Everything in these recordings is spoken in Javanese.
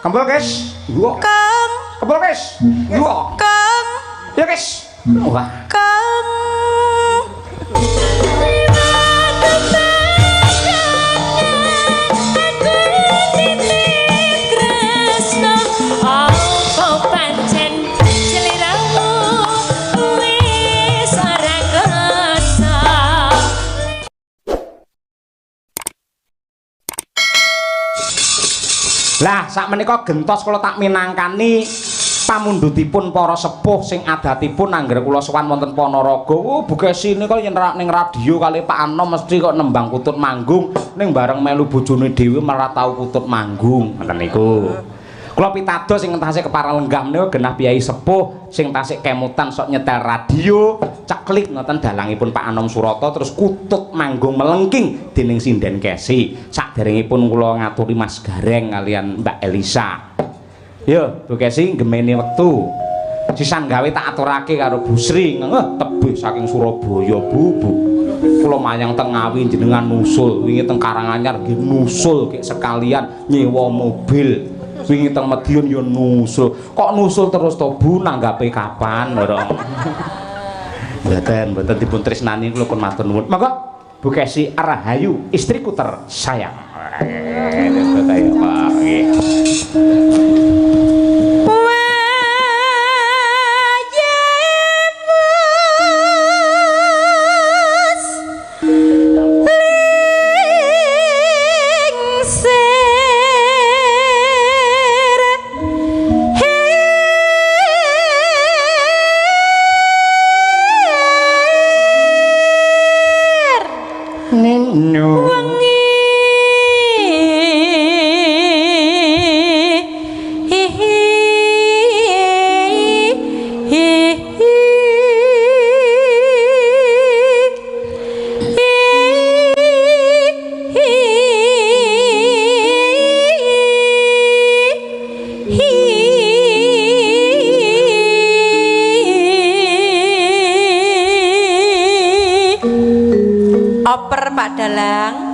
Kembal guys, gua. Kang. Kembal guys, gua. Kang. Ya guys. Wah. Kang. Lah sak menika gentos kula tak minangkani pamundhutipun para sepuh sing adatipun angger kula sowan wonten Ponorogo. Oh bugesine kok yen ning radio kali Pak Anom mesti kok nembang kutut manggung ning bareng melu bojone dhewe malah tau kutut manggung ngoten niku. Kula pitados sing tasih kepareng lenggah menika genah piyai sepuh sing tasih kemutan sok nyetel radio ceklik ngoten dalangipun Pak Anom Surata terus kutut manggung melengking dening sinden Kesi. Saderengipun kula ngaturi Mas Gareng kalian Mbak Elisa. Yo Bu Kesi gemeni wektu. Sisan gawe tak aturake karo Bu Sri. Tebih saking Surabaya Bu. Kula mayang teng Ngawi jenengan nusul, wingi teng Karanganyar nggih nusul kek sekalian nyewa mobil. Wingi teng Madiun yo nusul. Kok nusul terus to Bu nanggape kapan ora? Mboten dipun tresnani kula pun matur nuwun. Monggo Bu Kesi Rahayu istriku tersayang.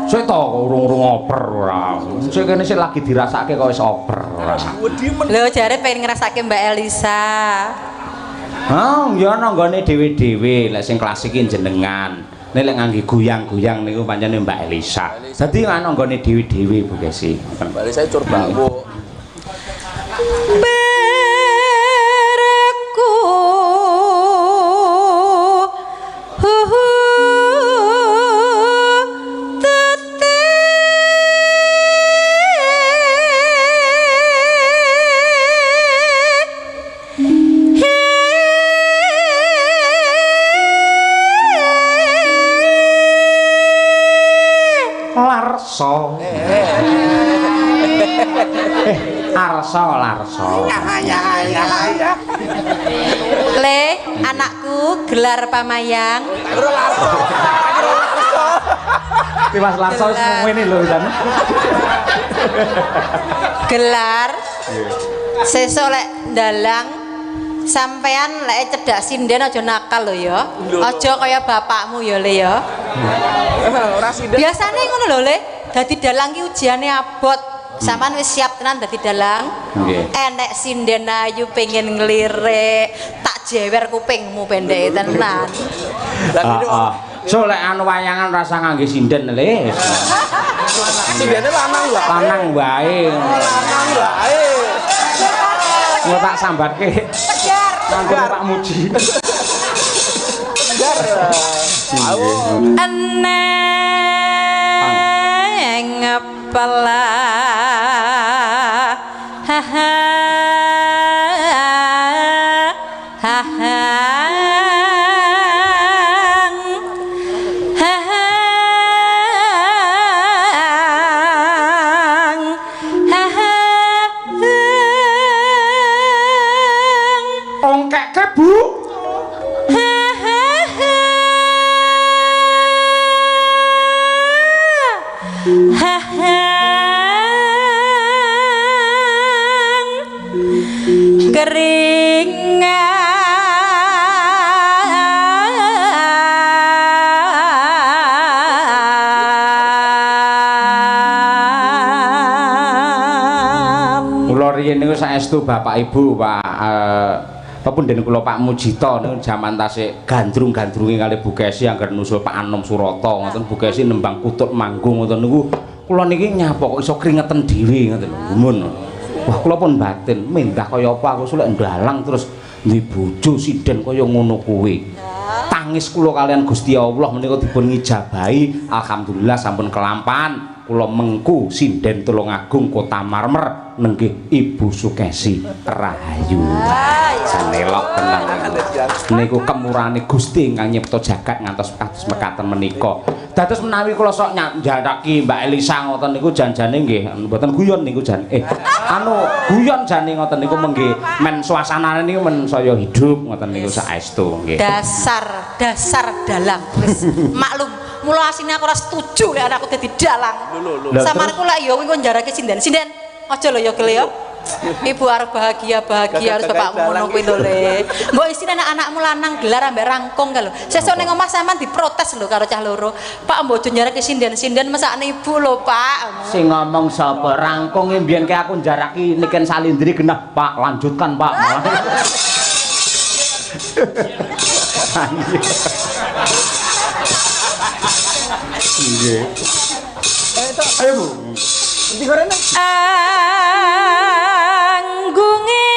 Sik to urung-urung oper ora. Sik kene sik lagi dirasake kok wis oper ora. Lho jare pengen ngrasake Mbak Elisa. Oh, ya ana nggone dhewe-dhewe lek sing klasik iki jenengan. Nek lek ngangge goyang-goyang niku pancene Mbak Elisa. Dadi ana nggone dhewe-dhewe Bu Kesi. Mbak Elisa curba Bu. Larso. Le, anakku gelar pamayang. Mas Larso ngene lho kan. Gelar. Sesuk lek ndalang sampean lek cedak sinden aja nakal lho ya. Aja kaya bapakmu ya Le ya. Ora sinden. Biasane ngono lho Le. Dadi dalang ki ujiane abot. Saman wis siap tenan dadi dalang. Nggih. Enek sinden ayu pengen ngelirik, tak jewer kupingmu pendek tenan. So lek anu wayangan rasa ngangge sinden Le. Sindene lanang lho. Lanang wae. Lanang wae. Engko tak sambatke. Kejar. Mangkene Pak Muji. Kejar. Eneng ngepala. Ha ha. Ha ha. Ongkeke Bu. Ha ha ha. riyen niku saestu Bapak Ibu Pak pepunden kula Pak Mujito niku jaman tasih gandrung-gandrunge kali Bu Kesi angger nusul Pak Anom Surata ngoten Bu Kesi nembang kutut manggung ngoten niku kula niki nyapa kok iso kringeten dhewe ngoten lho mun. Wah kula pun batin mendah kaya apa aku sulek ndalang terus duwe bojo siden kaya ngono kuwi. Tangis kula kalian Gusti Allah menika dipun ngijabahi alhamdulillah sampun kelampan. Kula mengku sinden Tulungagung Kota Marmer nenggih Ibu Sukesi Rahayu. Sanelok tenan niku kemurahane Gusti ingkang nyipta jagat ngantos kados mekaten menika. Dados menawi kula sok njalaki Mbak Elisa ngoten niku janjane nggih mboten guyon niku jan guyon jane ngoten niku mengke men suasanane niku men saya hidup ngoten niku saestu nggih. Dasar dalang wis maklum. Mula asine aku ora setuju lek anakku dadi dalang. Samarku lek ya engko njarake sinden. Sinden, aja lho ya Gel ya. Ibu arep bahagia harus bapakmu ngono kuwi lho Le. Mbok isine anak-anakmu lanang gelar ambek rangkung ka lho. Sesuk ning omah sampean diprotes lho karo cah loro. Pak mbok aja njarake sinden mesakne ibu lho Pak. Sing ngomong sapa rangkung mbiyen ke aku njaraki niken salindri genah Pak lanjutkan Pak. Nggih. Ayo Bu. Endi gorene? Anggunge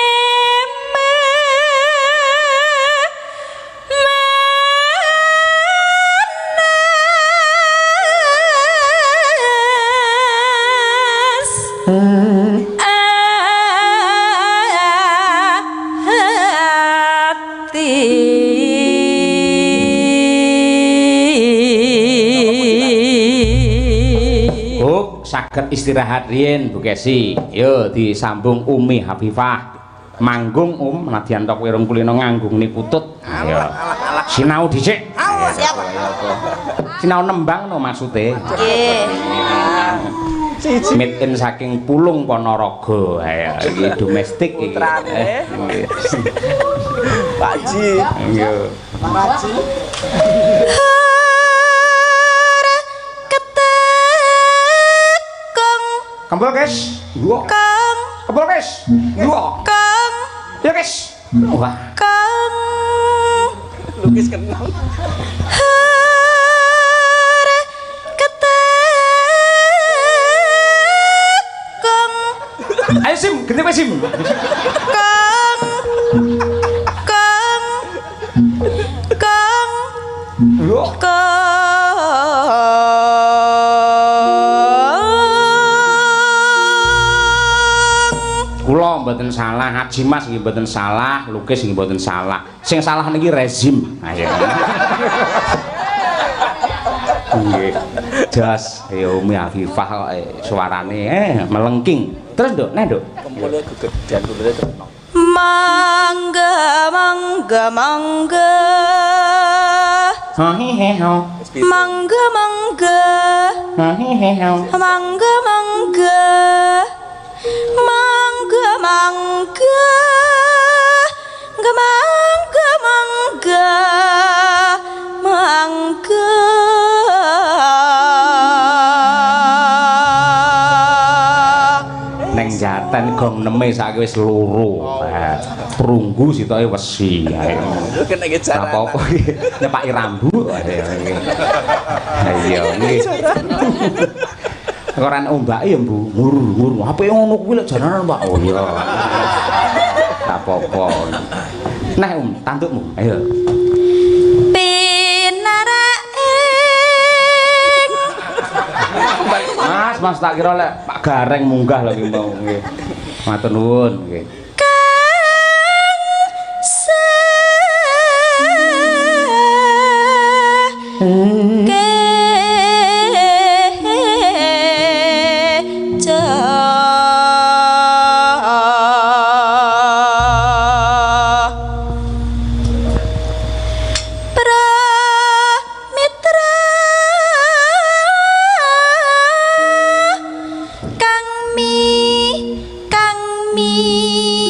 saged istirahat riyen Bu Kesi. Yo disambung Umi Hafifah. Manggung nadyan tok wirung kulino nganggung ni putut. Ayo. Sinau dhisik. Siap. Sinau nembang no maksude. Nggih. Made in saking Pulung Ponorogo. Ayo iki domestik iki. Pak Ji. Yo. Pak Ji. Kembal guys, yo. Kang. Kembal guys, yo. Kang. Ya guys. Wah. Kang. Lukis kenal. Kang. Ayo Sim, ganti Pak Sim. Kang. Kang. Kang. Yo. Kula mboten salah, Haji Mas nggih mboten salah, lukis nggih mboten salah. Sing salah niki rezim. Ayo. Nggih. Jas ya Umi Afifah kok suarane melengking. Terus Nduk, nek Nduk. Kempule gegedan dulure terus. Mangga mangga mangga. Hehehe. Mangga mangga. Hehehe. Mangga mangga. Mangga mangga. Mangga mangga. Mangga. Neng jaten gong neme saiki wis loro. Perunggu sitoke wesi. Lho kena iki jaran. Apa-apa iki nyepaki rambu. Ayo nggih. Koran ombake ya Bu, ngur-ngur. Apike ngono kuwi lek jaranan Pak. Oh iya. Tak apa-apa. Nah tantukmu. Ayo. Mas tak kira lek Pak Gareng munggah lho ki mau nggih. Matur nuwun nggih. Kang mi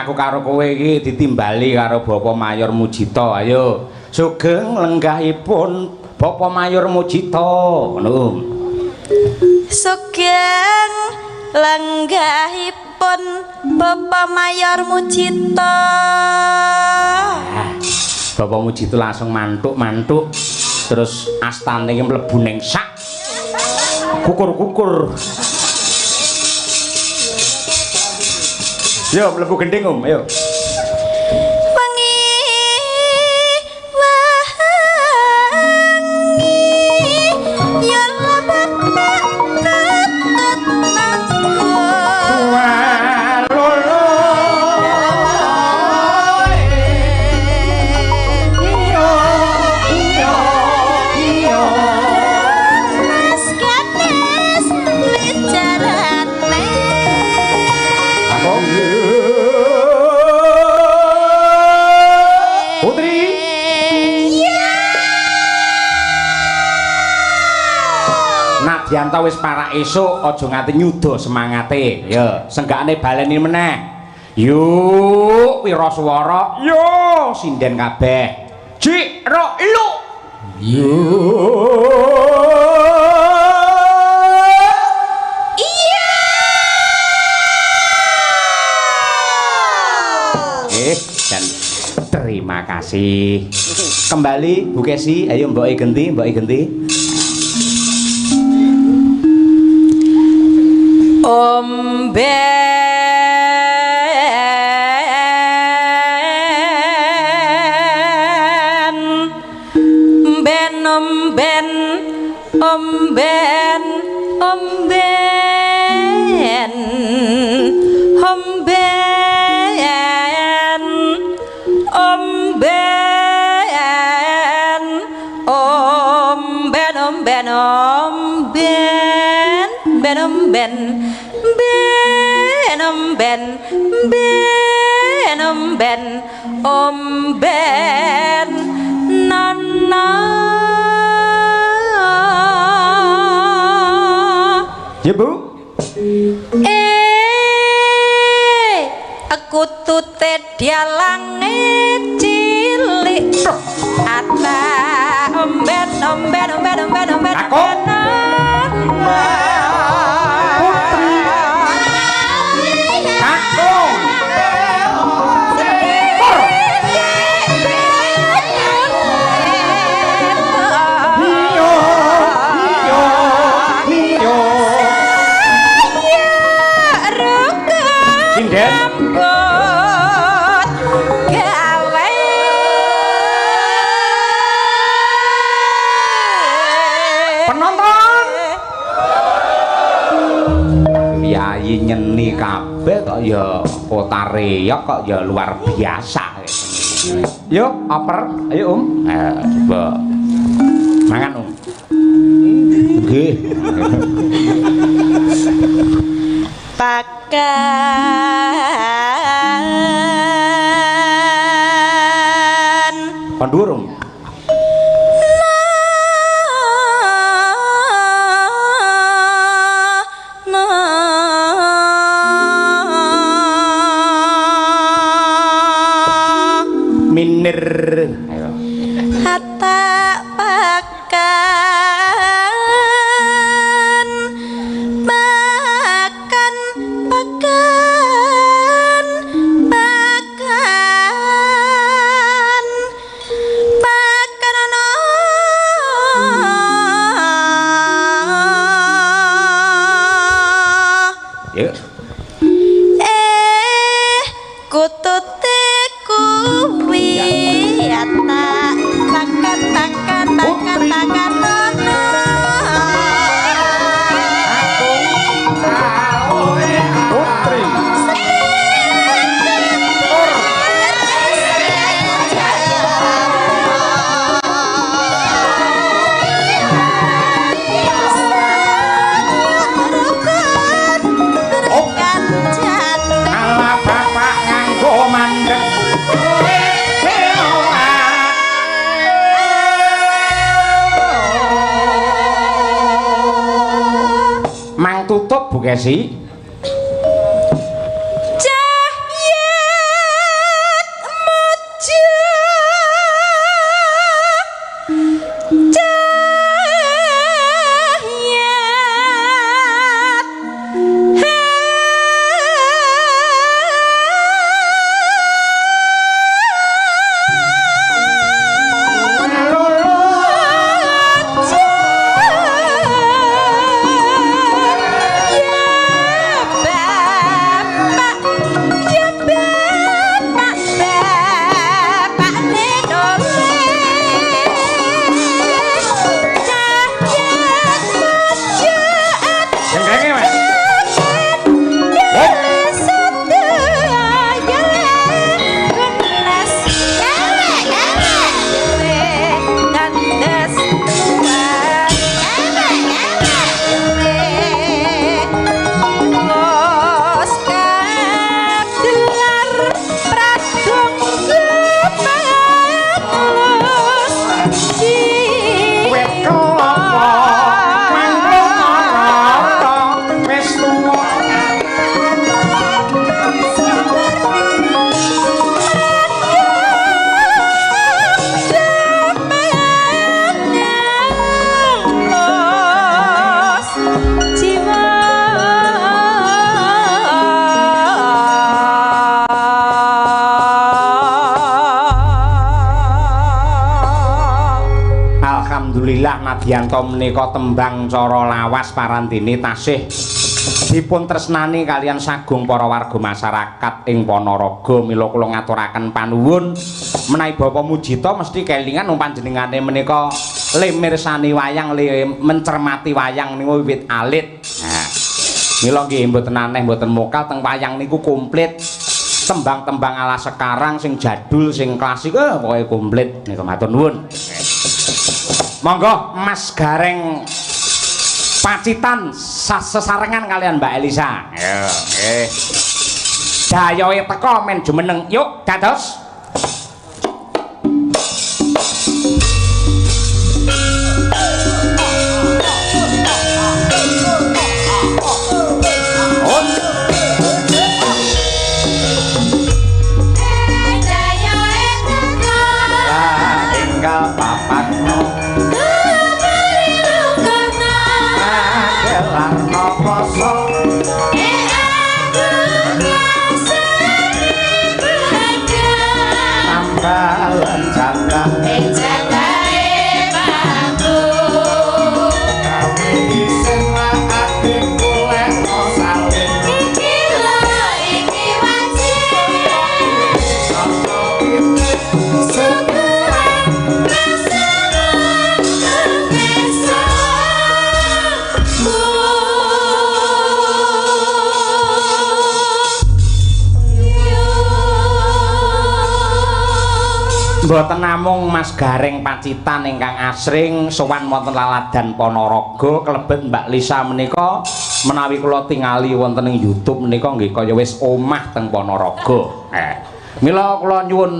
aku karo kowe iki ditimbali karo Bapak Mayor Mujito. Ayo, sugeng lenggahipun Bapak Mayor Mujito. Ngono. Sugeng lenggahipun Bapak Mayor Mujito. Bapak Mujito langsung mantuk terus astane iki mlebu ning sak kukur-kukur. Yo mlebu gending ayo. Dianto wis parak esuk aja nganti nyuda semangate. Ya, senggakane baleni meneh. Yuk, wiraswara. Yo, sinden kabeh. Jik, ro, lu. Iya. Dan terima kasih. Kembali Bu Kesi, ayo Mbok Genti, Mbok Genti. Omben nana. Ya Bu. Aku tute dialange cilik. Ata omben. Nyeni kabeh kok ya kota reok kok ya luar biasa. Yuk oper ayo coba mangan nggih. Pakan pandurung minir ayo hatta pakan yuk kutute kuwi tutup Bu Kesi. Cahya wit kelapa mangkung ora wis tuwa Alhamdulillah Nadiyanto menika tembang cara lawas parandene tasih dipun tresnani kalian sagung para warga masyarakat ing Ponorogo. Mila kula ngaturaken panuwun menawi Bapak Mujita mesti kelingan panjenengane menika le mirsani wayang le mencermati wayang niku wiwit alit. Nah, mila nggih mboten aneh mboten mokal teng wayang niku komplit. Tembang-tembang ala sekarang sing jadul sing klasik pokoke komplit nika matur nuwun. Monggo Mas Gareng Pacitan sesarengan kalian Mbak Elisa. Yo, nggih. Dayoe teka men jumeneng. Yuk, dados. Mboten namung Mas Gareng Pacitan ingkang asring sowan wonten laladan Ponorogo kelebet Mbak Lisa menika menawi kula tingali wonten ing YouTube menika nggih kaya wis omah teng Ponorogo. Mila kula nyuwun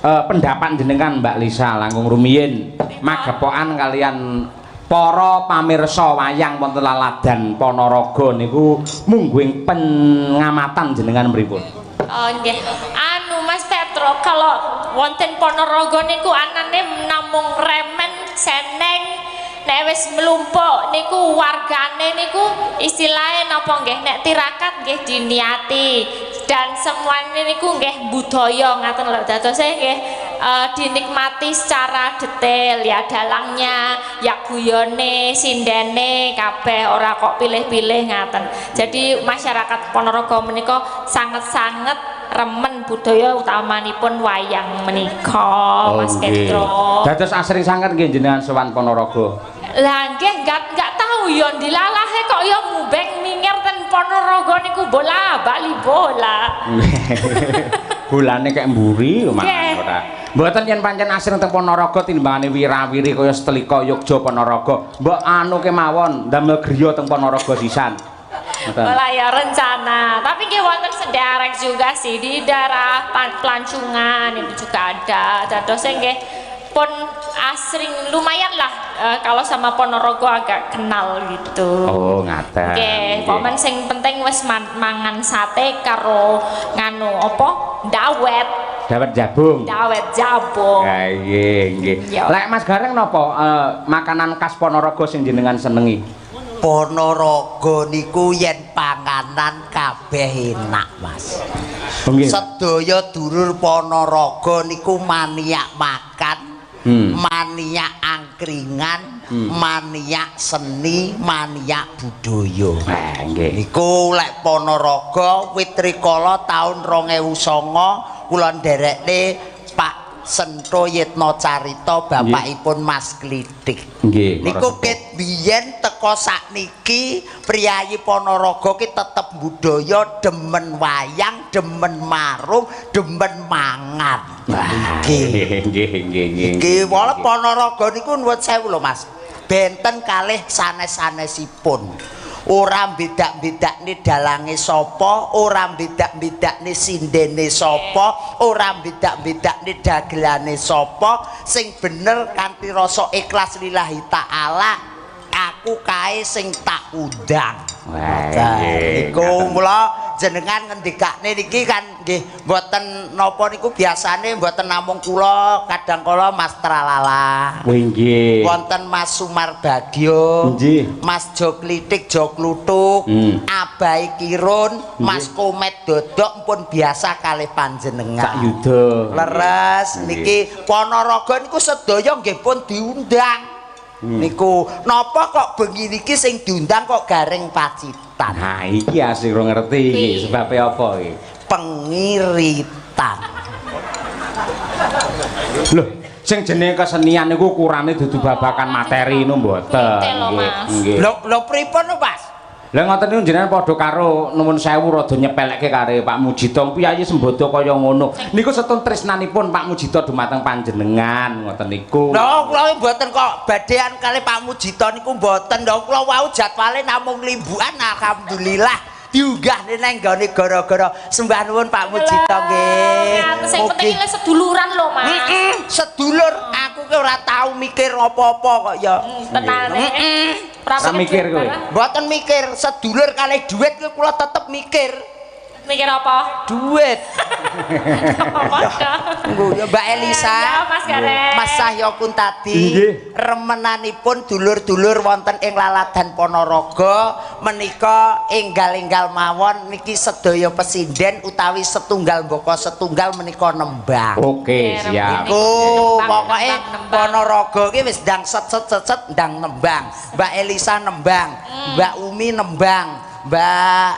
pendapat jenengan Mbak Lisa langkung rumiyin magepokan kalian para pamirsa wayang wonten laladan Ponorogo niku mungguing pengamatan jenengan pripun? Oh nggih. Anu Mas Petro, kalau wonten Ponorogo niku anane namung remen seneng nek wis mlumpuk niku wargane niku istilahnya napa nggih nek tirakat nggih diniati dan semuanya niku nggih budaya ngaten lho dadose nggih dinikmati secara detail ya dalangnya ya guyone sindene kabeh ora kok pilih-pilih ngaten. Jadi masyarakat Ponorogo menika sangat-sangat remen budaya utamanipun wayang menika Mas Petro. Dados asring sanget nggih jenengan sowan Ponorogo. Lah nggih enggak tahu ya dilalahe kok ya mubeng minggir ten Ponorogo niku bola bali bola. Bulane kek mburi lho Mas. Mboten yen pancen asring teng Ponorogo timbangane wirawiri kaya Setlika Yogya Ponorogo. Mbok anu kemawon ndamel griya teng Ponorogo sisan. Malah ya rencana, tapi nggih wonten sederek juga sih di daerah Pelancongan itu juga ada. Dados nggih pun asring lumayan lah kalau sama Ponorogo agak kenal gitu. Oh ngaten. Nggih, pomen sing penting wis mangan sate karo nganu apa? Dawet. Dawet jabung. Dawet jabung. Ya nggih, nggih. Lek Mas Gareng napa makanan khas Ponorogo sing jenengan senengi? Ponorogo niku yen panganan kabeh enak Mas. Sedaya dulur Ponorogo niku maniak makan, maniak angkringan, maniak seni, maniak budaya. Nggih. Niku lek Ponorogo wit rikala taun 2009 kula nderekne Pak Sento Yitno Carita bapakipun Mas Klitik. Nggih. Niku ket biyen teko sakniki priyayi Ponorogo ki tetep budaya demen wayang, demen marung, demen mangan. Nggih, nggih, nggih. Iki wala Ponorogo niku nuwun sewu lho Mas. Benten kalih sanes-sanesipun. ora bedak-bedakne dalange sapa, ora bedak-bedakne sindene sapa, ora bedak-bedakne dagelane sapa, sing bener kanthi rasa ikhlas lillahi taala, aku kae sing tak undang. Iku mula jenengan ngendikane niki kan nggih mboten napa niku biasane mboten namung kula, kadang kala Mas Tralala. Nggih. Wonten Mas Sumar Bagyo, Nggih. Mas Jo Klitik, Jo Kluthuk, Abai Kirun, Mas Komet Dodok pun biasa kalih panjenengan. Sak yuda. Leres niki Ponorogo niku sedaya nggih pun diundang. Niku napa kok bengi niki sing diundang kok Gareng Pacitan. Nah, iki asik ora ngerti iki sebabe apa iki? Pengiritan. Loh, sing jenenge kesenian niku ukurane dudu babakan materi nu mboten. Nggih. Lho pripun Mas? Lah ngoten niku jenengan padha karo nuwun sewu rada nyepelekke kare Pak Mujito piyayi sembodo kaya ngono. Niku setun tresnanipun Pak Mujito dumateng panjenengan ngoten niku. Lho kula mboten kok badean kali Pak Mujito niku mboten. Lho kula wau jadwale namung limbukan alhamdulillah. Diunggah neng gone gara-gara sembah nuwun Pak Mujito nggih. Sing penting ile seduluran lho, Mas. Sedulur aku ki ora tau mikir apa-apa kok ya. Tenane. Ora mikir kowe. Mboten mikir, sedulur kalih dhuwit ki kula tetep mikir. Mikir apa? Duit. Apa Mbak Elisa, ya, Mas Gareng. Mas Sahyo Kuntadi, Nggih. remenanipun dulur-dulur wonten ing Laladan Ponorogo menika enggal-enggal mawon niki sedaya pesinden utawi setunggal mboko setunggal menika nembang. Oke, siap. Niku pokoke nembang. Ponorogo ki wis ndang set ndang nembang. Mbak Elisa nembang, Mbak Umi nembang, Mbak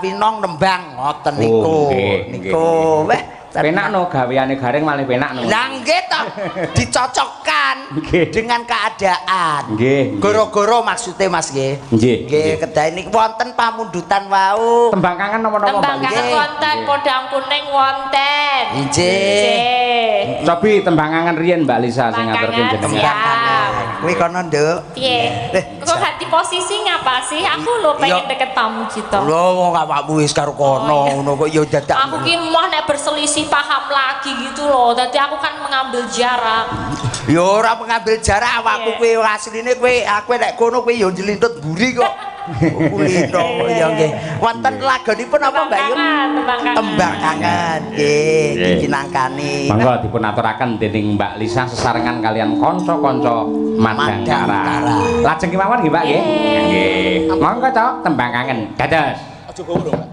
Winong nembang ngoten niku. Niku weh Penak no gaweane Gareng malih penak no. lah nggih to dicocokkan Nggih. dengan keadaan. Nggih. Goro-goro maksudnya Mas nggih. Nggih. Nggih kedah niki wonten pamundutan wau. Tembang kangen napa-napa Mbak? Tembang kangen wonten, podang kuning wonten. Nggih. Cobi tembang kangen riyen Mbak Lisa sing ngaturke Tembang jenengan. siap. Kuwi kono nduk. Piye? Kok ganti posisi ngapa sih? Aku lho pengen deket tamu Cito. Lho awakmu wis karo kono ngono kok ya dadak. Aku ki moh nek berselisih paham lagi gitu loh. Jadi aku kan mengambil jarak. Ya ora mengambil jarak awakku kowe asline kowe aku nek kono kowe ya njlintut buri kok. Kulino ya nggih. Wonten lagonipun apa Mbak Yum? Tembang kangen. Nggih, kinangkani. Monggo dipun aturaken dening Mbak Lisa sesarengan kalian kanca-kanca Madangkara. Lajeng kemawon nggih Mbak nggih. Nggih. Monggo to tembang kangen. Dados. Aja gowo lho, Pak.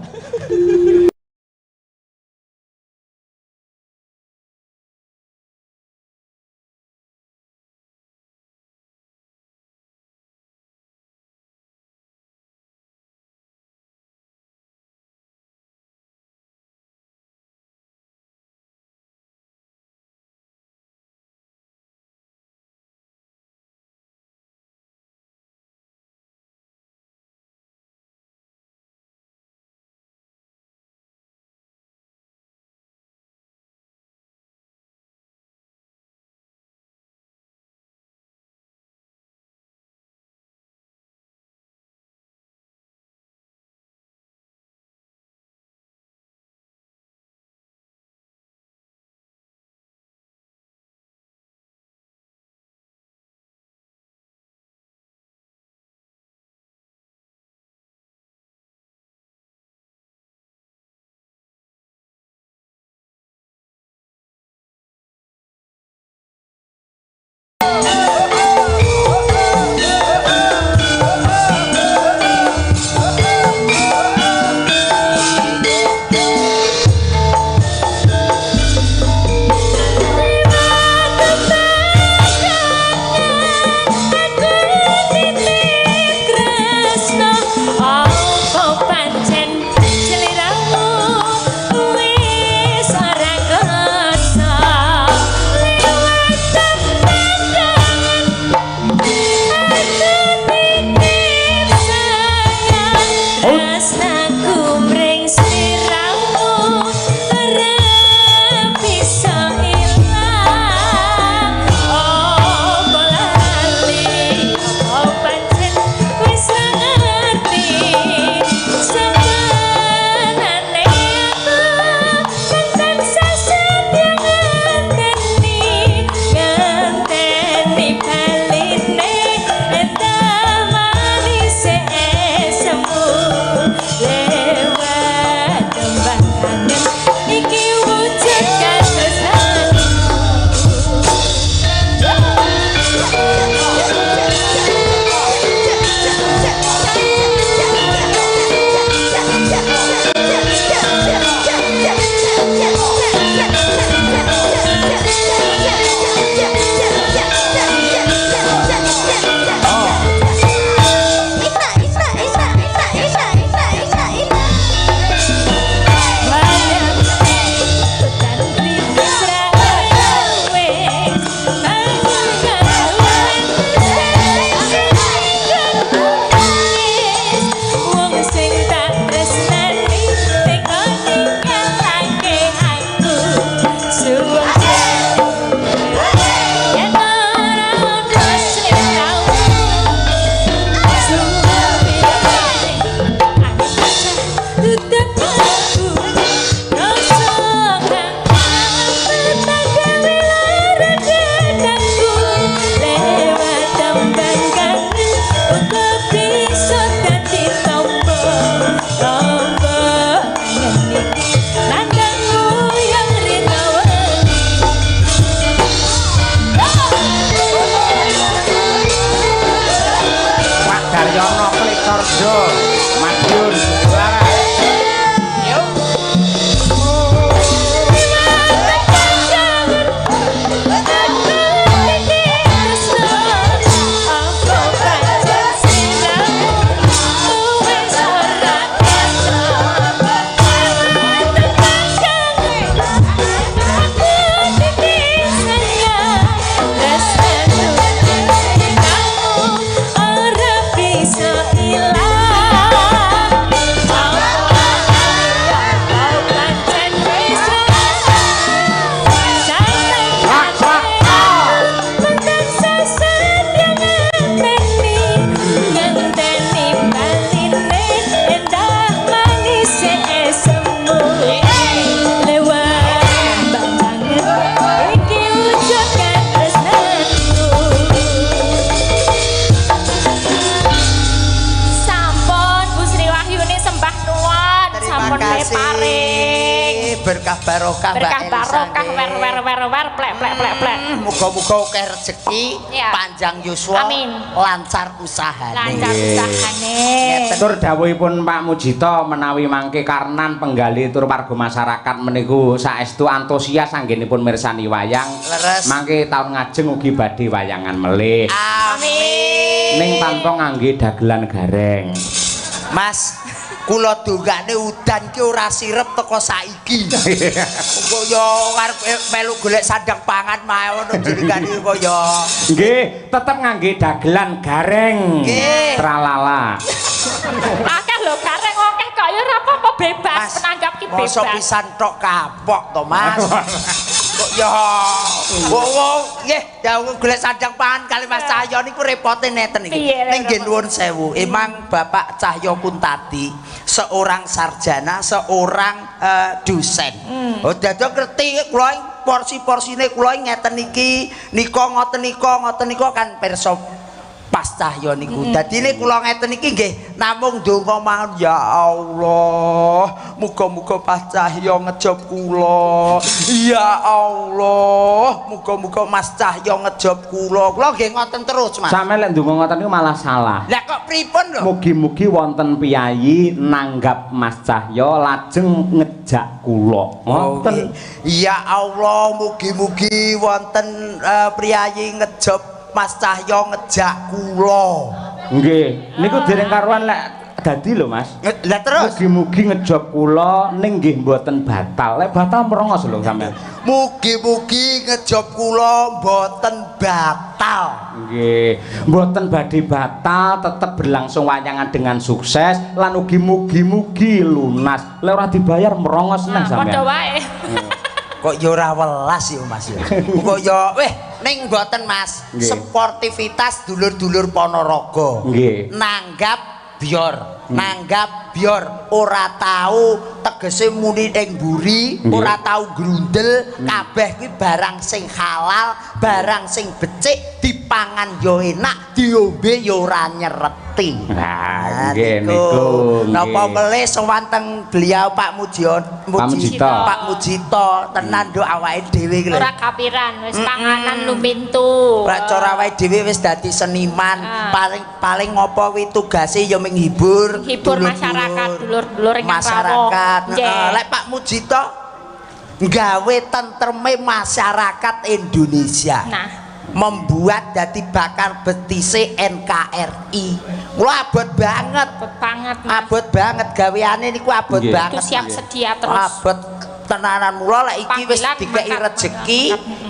berkah barokah Mbak Berkah Elisa. barokah wer plek plek. Muga-muga akeh rezeki, Ya. panjang yuswa, Amin. lancar usahane. Lancar usahane. Tur dawuhipun Pak Mujito menawi mangke karnan penggali tur warga masyarakat meniku saestu antusias anggenipun mirsani wayang. Leres. Mangke taun ngajeng ugi badhe wayangan melih. Amin. Ning tanpa ngangge dagelan gareng. Mas, kula dongane udan ki ora sirep teko saiki. Kok yo arep melu golek sandang pangan mae ngono jenengane kok yo. Nggih, tetep ngangge dagelan gareng. Nggih. Tralala. Akeh lho gareng akeh kok ya ora apa-apa bebas Mas, penanggap ki mosok bebas. pisan tok kapok to, Mas. Kok yo. Nggih, dawuh golek sandang pangan kali Mas Cahyo niku repote neten iki. Piye, Ning nggih nuwun sewu, emang Bapak Cahyo Kuntadi seorang sarjana, seorang dosen. Oh, dadak ngerti kula porsi-porsine kula ngeten iki, nika ngoten nika kan pirsa pas Cahyo niku. Dadine kula ngeten iki nggih namung donga mawon ya Allah. Muga-muga Pas Cahyo ngejob kula. Ya Allah, muga-muga Mas Cahyo ngejob kula. Kula nggih ngoten terus, Mas. Sampe lek ndonga ngoten niku malah salah. Lah kok pripun lho? Mugi-mugi wonten piyayi nanggap Mas Cahyo lajeng ngejak kula. Ngoten. Ya Allah, mugi-mugi wonten priyayi ngejob Mas Cahyo ngejak kula. Nggih, niku dereng karuan lek dadi lho Mas. Lah terus Mugi-mugi ngejob kula ning nggih mboten batal. Lek batal merongos lho sampean. mugi-mugi ngejob kula mboten batal. Nggih, mboten badhe batal, tetep berlangsung wayangan dengan sukses lan ugi mugi-mugi lunas. Lek ora dibayar merongos neh Padha sampean. wae. Kok ya ora welas ya Mas ya. Kok ya ning mboten Mas. Nggih. Sportivitas dulur-dulur Ponorogo. Nggih. Nanggap bior. Nanggap bior ora tahu tegese muni ing mburi, Nggih. ora tahu grundel, kabeh kuwi barang sing halal, barang sing becik, dipangan yo enak, diombe yo ora nyereti. Nah, nggih niku. Napa nggih. melih sowanten beliau Pak Mujito. Pak Mujito tenan do awake dhewe iki lho. Ora kapiran wis panganan lumintu. Ora cara awake dhewe wis dadi seniman, Ah. paling ngopo kuwi tugase ya menghibur Hibur masyarakat, dulur-dulur ingkang masyarakat. rawuh. Nggih. Lek Pak Mujito nggawe tentreme masyarakat Indonesia. Nah, Membuat dadi bakar betise NKRI. Kula abot banget. banget Mas. Abot banget gaweane niku abot Nggih. banget. Itu siap Mas. sedia terus. Abot tenanan mula lek iki wis Panggilan dikei makan. rejeki,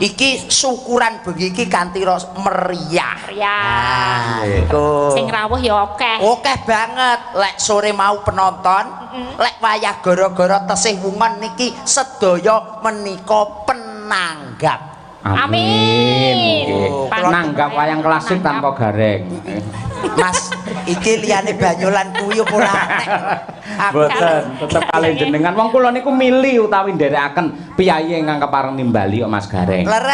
iki syukuran bengi iki kanthi meriah. Ya. Nah, iku. Sing rawuh ya akeh. Oke banget lek sore mau penonton, lek wayah gara-gara tesih wungan niki sedaya menika penanggap. Amin. Nggih. Panggap Nanggap wayang klasik tanpa gareng. Mas, iki liyane banyolan kuwi apa ora nek. Boten, tetep kalih jenengan. Wong kula niku milih utawi nderekaken piyayi ingkang kepareng nimbali kok Mas Gareng. Leres